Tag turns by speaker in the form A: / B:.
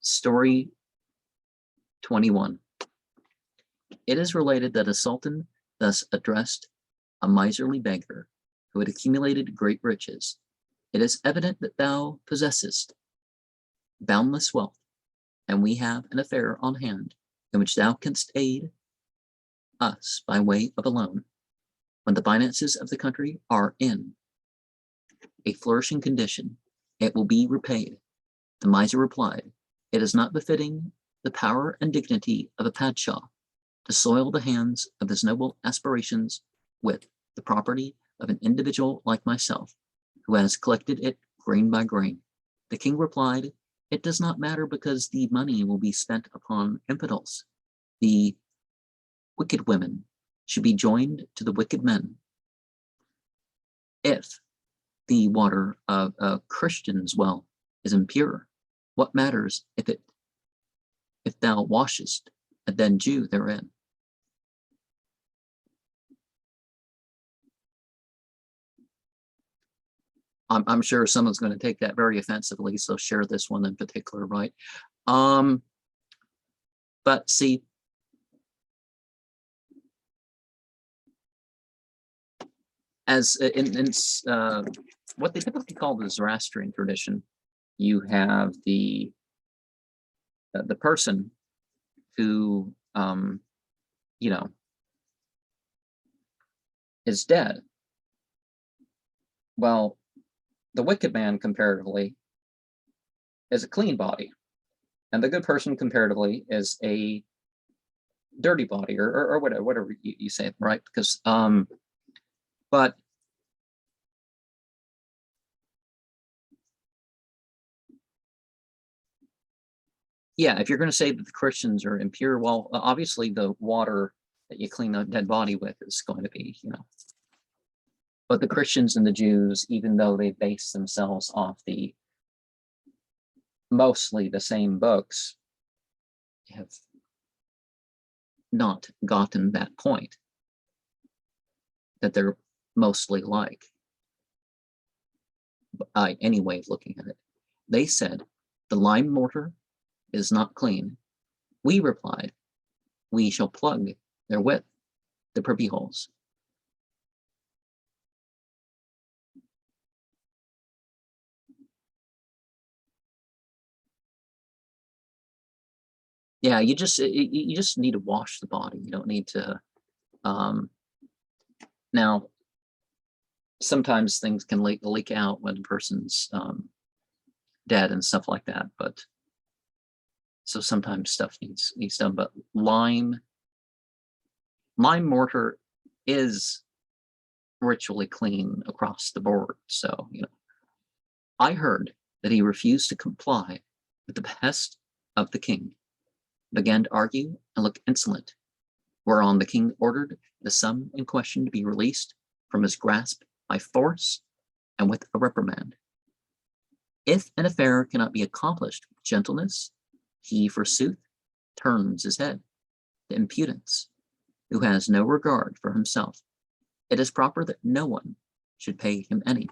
A: Story 21. It is related that a sultan thus addressed a miserly beggar who had accumulated great riches. It is evident that thou possessest boundless wealth, and we have an affair on hand in which thou canst aid us by way of a loan. When the finances of the country are in a flourishing condition, it will be repaid. The miser replied, it is not befitting the power and dignity of a padshah to soil the hands of his noble aspirations with the property of an individual like myself, who has collected it grain by grain. The king replied, it does not matter, because the money will be spent upon infidels. The wicked women should be joined to the wicked men. If the water of a Christian's well is impure, what matters if thou washest a dead Jew therein? I'm sure someone's going to take that very offensively, so share this one in particular, right? But see, as in what they typically call the Zoroastrian tradition, you have the person who you know, is dead. Well, the wicked man comparatively is a clean body, and the good person comparatively is a dirty body, or whatever you say, right? Because but yeah, if you're going to say that the Christians are impure, well, obviously the water that you clean a dead body with is going to be, you know. But the Christians and the Jews, even though they base themselves off the mostly the same books, have not gotten that point that they're mostly like. Any way of looking at it. They said the lime mortar is not clean. We replied, we shall plug therewith the privy holes. Yeah, you just need to wash the body. You don't need to. Now, sometimes things can leak out when a person's dead and stuff like that, but so sometimes stuff needs done. But lime mortar is ritually clean across the board. So, you know, I heard that he refused to comply with the behest of the king, began to argue and look insolent, whereon the king ordered the sum in question to be released from his grasp by force and with a reprimand. If an affair cannot be accomplished with gentleness, he forsooth turns his head to impudence, who has no regard for himself. It is proper that no one should pay him any.